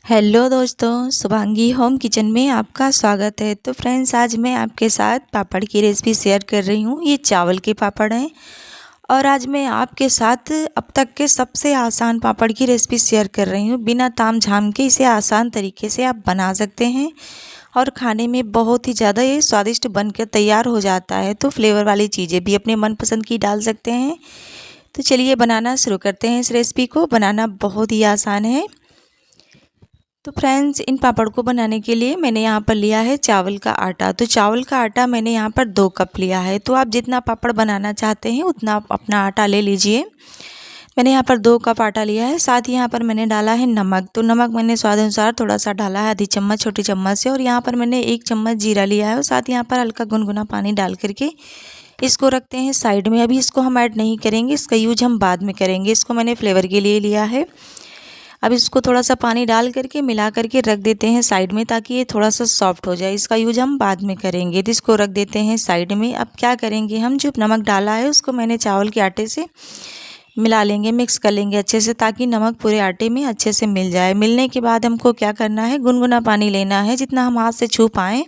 Hello दोस्तों, Shubhangi home kitchen में आपका स्वागत है। तो फ्रेंड्स, आज मैं आपके साथ पापड़ की रेसिपी शेयर कर रही हूँ। ये चावल के पापड़ हैं और आज मैं आपके साथ अब तक के सबसे आसान पापड़ की रेसिपी शेयर कर रही हूँ। बिना ताम झाम के इसे आसान तरीके से आप बना सकते हैं और खाने में बहुत ही ज़्यादा ये स्वादिष्ट बनकर तैयार हो जाता है। तो फ्लेवर वाली चीज़ें भी अपने मनपसंद की डाल सकते हैं। तो चलिए बनाना शुरू करते हैं। इस रेसिपी को बनाना बहुत ही आसान है। तो फ्रेंड्स, इन पापड़ को बनाने के लिए मैंने यहाँ पर लिया है चावल का आटा। तो चावल का आटा मैंने यहाँ पर 2 कप लिया है। तो आप जितना पापड़ बनाना चाहते हैं उतना आप अपना आटा ले लीजिए। मैंने यहाँ पर 2 कप आटा लिया है। साथ ही यहाँ पर मैंने डाला है नमक। तो नमक मैंने स्वाद अनुसार थोड़ा सा डाला है, आधी चम्मच छोटी चम्मच से। और यहाँ पर मैंने 1 चम्मच जीरा लिया है और साथ यहाँ पर हल्का गुनगुना पानी डाल करके इसको रखते हैं साइड में। अभी इसको हम ऐड नहीं करेंगे, इसका यूज हम बाद में करेंगे। इसको मैंने फ्लेवर के लिए लिया है। अब इसको थोड़ा सा पानी डाल करके मिला करके रख देते हैं साइड में, ताकि ये थोड़ा सा सॉफ्ट हो जाए। इसका यूज हम बाद में करेंगे। तो इसको रख देते हैं साइड में। अब क्या करेंगे, हम जो नमक डाला है उसको मैंने चावल के आटे से मिला लेंगे, मिक्स कर लेंगे अच्छे से, ताकि नमक पूरे आटे में अच्छे से मिल जाए। मिलने के बाद हमको क्या करना है, गुनगुना पानी लेना है जितना हम हाथ से छू पाएँ।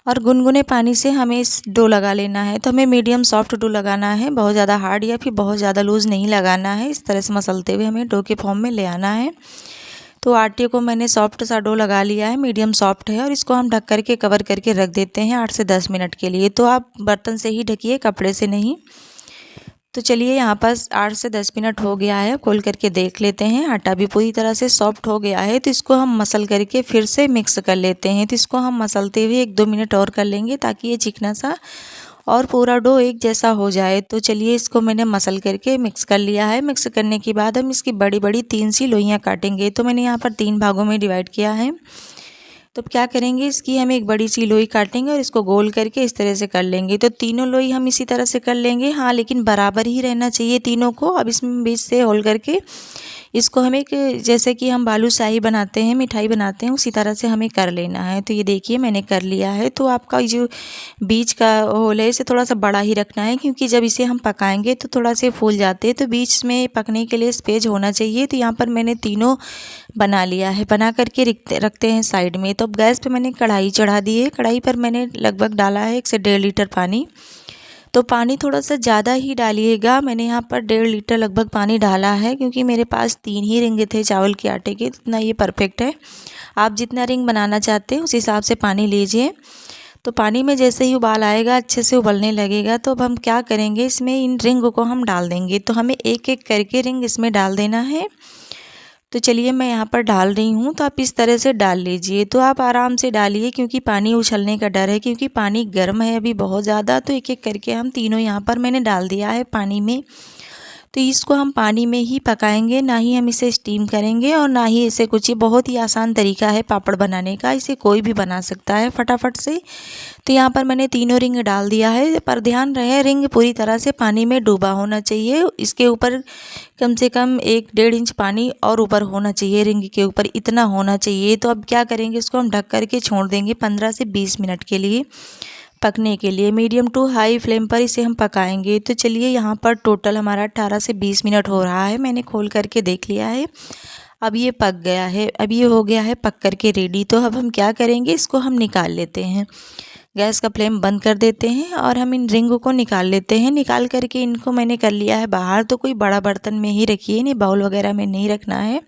और गुनगुने पानी से हमें इस डो लगा लेना है। तो हमें मीडियम सॉफ्ट डो लगाना है, बहुत ज़्यादा हार्ड या फिर बहुत ज़्यादा लूज़ नहीं लगाना है। इस तरह से मसलते हुए हमें डो के फॉर्म में ले आना है। तो आटे को मैंने सॉफ्ट सा डो लगा लिया है, मीडियम सॉफ्ट है। और इसको हम ढक करके कवर करके रख देते हैं 8 से 10 मिनट के लिए। तो आप बर्तन से ही ढकिए, कपड़े से नहीं। तो चलिए, यहाँ पर 8 से 10 मिनट हो गया है। खोल करके देख लेते हैं। आटा भी पूरी तरह से सॉफ्ट हो गया है। तो इसको हम मसल करके फिर से मिक्स कर लेते हैं। तो इसको हम मसलते हुए 1-2 मिनट और कर लेंगे, ताकि ये चिकना सा और पूरा डो एक जैसा हो जाए। तो चलिए, इसको मैंने मसल करके मिक्स कर लिया है। मिक्स करने के बाद हम इसकी बड़ी बड़ी 3 सी लोइयाँ काटेंगे। तो मैंने यहाँ पर 3 भागों में डिवाइड किया है। तो क्या करेंगे, इसकी हम एक बड़ी सी लोई काटेंगे और इसको गोल करके इस तरह से कर लेंगे। तो तीनों लोई हम इसी तरह से कर लेंगे। हाँ, लेकिन बराबर ही रहना चाहिए तीनों को। अब इसमें बीच से होल करके इसको हमें जैसे कि हम बालूशाही बनाते हैं, मिठाई बनाते हैं, उसी तरह से हमें कर लेना है। तो ये देखिए, मैंने कर लिया है। तो आपका जो बीच का होल है इसे थोड़ा सा बड़ा ही रखना है, क्योंकि जब इसे हम पकाएंगे तो थोड़ा से फूल जाते हैं। तो बीच में पकने के लिए स्पेस होना चाहिए। तो यहाँ पर मैंने तीनों बना लिया है। बना करके रखते हैं साइड में। तो अब गैस पे मैंने कढ़ाई चढ़ा दी है। कढ़ाई पर मैंने लगभग डाला है 1 से 1.5 लीटर पानी। तो पानी थोड़ा सा ज़्यादा ही डालिएगा। मैंने यहाँ पर 1.5 लीटर लगभग पानी डाला है, क्योंकि मेरे पास 3 ही रिंग थे चावल के आटे के। इतना ये परफेक्ट है। आप जितना रिंग बनाना चाहते हैं उस हिसाब से पानी लीजिए। तो पानी में जैसे ही उबाल आएगा, अच्छे से उबलने लगेगा, तो अब हम क्या करेंगे, इसमें इन रिंग को हम डाल देंगे। तो हमें एक एक करके रिंग इसमें डाल देना है। तो चलिए, मैं यहाँ पर डाल रही हूँ। तो आप इस तरह से डाल लीजिए। तो आप आराम से डालिए, क्योंकि पानी उछलने का डर है, क्योंकि पानी गर्म है अभी बहुत ज़्यादा। तो एक एक करके हम तीनों यहाँ पर मैंने डाल दिया है पानी में। तो इसको हम पानी में ही पकाएंगे, ना ही हम इसे स्टीम करेंगे और ना ही इसे कुछ। ये बहुत ही आसान तरीका है पापड़ बनाने का। इसे कोई भी बना सकता है फटाफट से। तो यहाँ पर मैंने तीनों रिंग डाल दिया है, पर ध्यान रहे रिंग पूरी तरह से पानी में डूबा होना चाहिए। इसके ऊपर कम से कम 1-1.5 इंच पानी और ऊपर होना चाहिए, रिंग के ऊपर इतना होना चाहिए। तो अब क्या करेंगे, इसको हम ढक करके छोड़ देंगे 15 से 20 मिनट के लिए पकने के लिए। मीडियम टू हाई फ्लेम पर इसे हम पकाएंगे। तो चलिए, यहाँ पर टोटल हमारा 18 से 20 मिनट हो रहा है। मैंने खोल करके देख लिया है। अब ये पक गया है, अब ये हो गया है पक करके रेडी। तो अब हम क्या करेंगे, इसको हम निकाल लेते हैं। गैस का फ्लेम बंद कर देते हैं और हम इन रिंगों को निकाल लेते हैं। निकाल करके इनको मैंने कर लिया है बाहर। तो कोई बड़ा बर्तन में ही रखिए, इन्हें बाउल वगैरह में नहीं रखना है।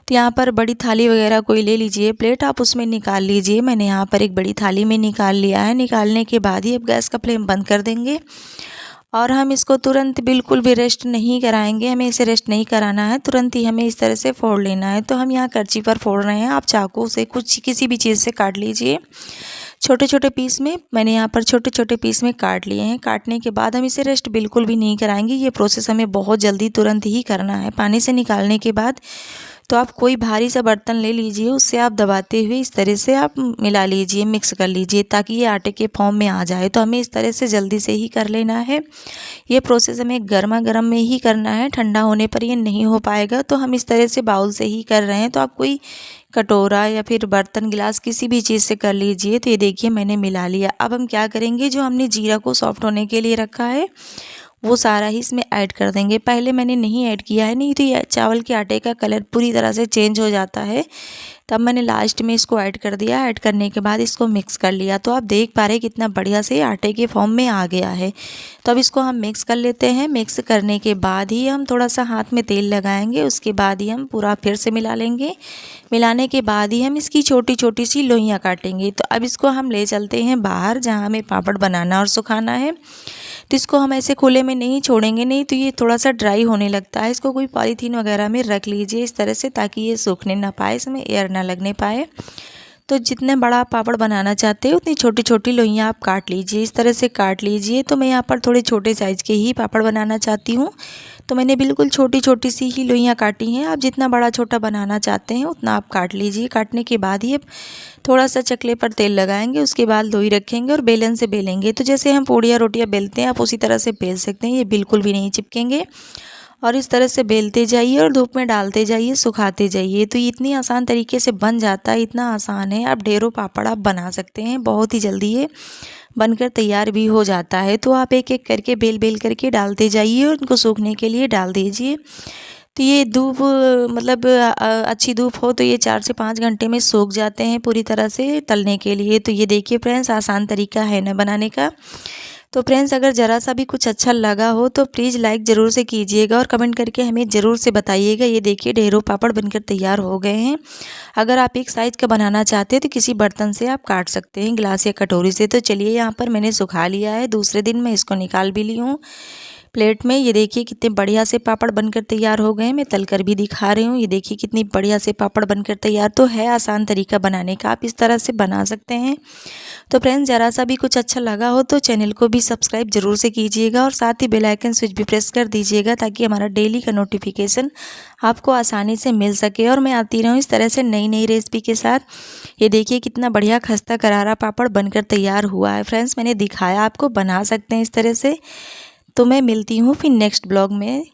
तो यहाँ पर बड़ी थाली वगैरह कोई ले लीजिए, प्लेट, आप उसमें निकाल लीजिए। मैंने यहाँ पर एक बड़ी थाली में निकाल लिया है। निकालने के बाद ही अब गैस का फ्लेम बंद कर देंगे और हम इसको तुरंत बिल्कुल भी रेस्ट नहीं कराएंगे। हमें इसे रेस्ट नहीं कराना है, तुरंत ही हमें इस तरह से फोड़ लेना है। तो हम यहाँ करची पर फोड़ रहे हैं। आप चाकू से कुछ किसी भी चीज़ से काट लीजिए छोटे छोटे पीस में। मैंने यहाँ पर छोटे छोटे पीस में काट लिए हैं। काटने के बाद हम इसे रेस्ट बिल्कुल भी नहीं कराएंगे। ये प्रोसेस हमें बहुत जल्दी तुरंत ही करना है। पानी से निकालने के बाद तो आप कोई भारी सा बर्तन ले लीजिए, उससे आप दबाते हुए इस तरह से आप मिला लीजिए, मिक्स कर लीजिए, ताकि ये आटे के फॉर्म में आ जाए। तो हमें इस तरह से जल्दी से ही कर लेना है। ये प्रोसेस हमें गर्मा गर्म में ही करना है, ठंडा होने पर ये नहीं हो पाएगा। तो हम इस तरह से बाउल से ही कर रहे हैं। तो आप कोई कटोरा या फिर बर्तन, गिलास, किसी भी चीज़ से कर लीजिए। तो ये देखिए, मैंने मिला लिया। अब हम क्या करेंगे, जो हमने जीरा को सॉफ्ट होने के लिए रखा है वो सारा ही इसमें ऐड कर देंगे। पहले मैंने नहीं ऐड किया है, नहीं तो ये चावल के आटे का कलर पूरी तरह से चेंज हो जाता है। तब मैंने लास्ट में इसको ऐड कर दिया। ऐड करने के बाद इसको मिक्स कर लिया। तो आप देख पा रहे हैं कितना बढ़िया से आटे के फॉर्म में आ गया है। तो अब इसको हम मिक्स कर लेते हैं। मिक्स करने के बाद ही हम थोड़ा सा हाथ में तेल लगाएंगे, उसके बाद ही हम पूरा फिर से मिला लेंगे। मिलाने के बाद ही हम इसकी छोटी छोटी सी लोइयाँ काटेंगे। तो अब इसको हम ले चलते हैं बाहर, जहाँ हमें पापड़ बनाना और सुखाना है। तो इसको हम ऐसे खुले में नहीं छोड़ेंगे, नहीं तो ये थोड़ा सा ड्राई होने लगता है। इसको कोई पॉलीथीन वगैरह में रख लीजिए इस तरह से, ताकि ये सूखने ना पाए, इसमें एयर ना लगने पाए। तो जितने बड़ा आप पापड़ बनाना चाहते हैं उतनी छोटी छोटी लोइयाँ आप काट लीजिए, इस तरह से काट लीजिए। तो मैं यहाँ पर थोड़े छोटे साइज़ के ही पापड़ बनाना चाहती हूँ, तो मैंने बिल्कुल छोटी छोटी सी ही लोइयाँ काटी हैं। आप जितना बड़ा छोटा बनाना चाहते हैं उतना आप काट लीजिए। काटने के बाद ही थोड़ा सा चकले पर तेल लगाएंगे, उसके बाद लोई रखेंगे और बेलन से बेलेंगे। तो जैसे हम पूड़ियाँ रोटियाँ बेलते हैं आप उसी तरह से बेल सकते हैं, ये बिल्कुल भी नहीं चिपकेंगे। और इस तरह से बेलते जाइए और धूप में डालते जाइए, सुखाते जाइए। तो ये इतनी आसान तरीके से बन जाता है, इतना आसान है। आप ढेरों पापड़ आप बना सकते हैं, बहुत ही जल्दी ये बनकर तैयार भी हो जाता है। तो आप एक एक करके बेल बेल करके डालते जाइए और उनको सूखने के लिए डाल दीजिए। तो ये धूप मतलब अच्छी धूप हो तो ये 4 से 5 घंटे में सूख जाते हैं पूरी तरह से तलने के लिए। तो ये देखिए फ्रेंड्स, आसान तरीका है ना बनाने का। तो फ्रेंड्स, अगर ज़रा सा भी कुछ अच्छा लगा हो तो प्लीज़ लाइक ज़रूर से कीजिएगा और कमेंट करके हमें ज़रूर से बताइएगा। ये देखिए ढेरों पापड़ बनकर तैयार हो गए हैं। अगर आप एक साइज़ का बनाना चाहते हैं तो किसी बर्तन से आप काट सकते हैं, गिलास या कटोरी से। तो चलिए, यहाँ पर मैंने सुखा लिया है। दूसरे दिन मैं इसको निकाल भी ली हूँ प्लेट में। ये देखिए कितने बढ़िया से पापड़ बनकर तैयार हो गए। मैं तलकर भी दिखा रही हूँ। ये देखिए कितनी बढ़िया से पापड़ बनकर तैयार। तो है आसान तरीका बनाने का, आप इस तरह से बना सकते हैं। तो फ्रेंड्स, ज़रा सा भी कुछ अच्छा लगा हो तो चैनल को भी सब्सक्राइब ज़रूर से कीजिएगा और साथ ही बेल आइकन स्विच भी प्रेस कर दीजिएगा, ताकि हमारा डेली का नोटिफिकेशन आपको आसानी से मिल सके और मैं आती रहूँ इस तरह से नई नई रेसिपी के साथ। ये देखिए कितना बढ़िया खस्ता करारा पापड़ बनकर तैयार हुआ है। फ्रेंड्स, मैंने दिखाया, आपको बना सकते हैं इस तरह से। तो मैं मिलती हूँ फिर नेक्स्ट ब्लॉग में।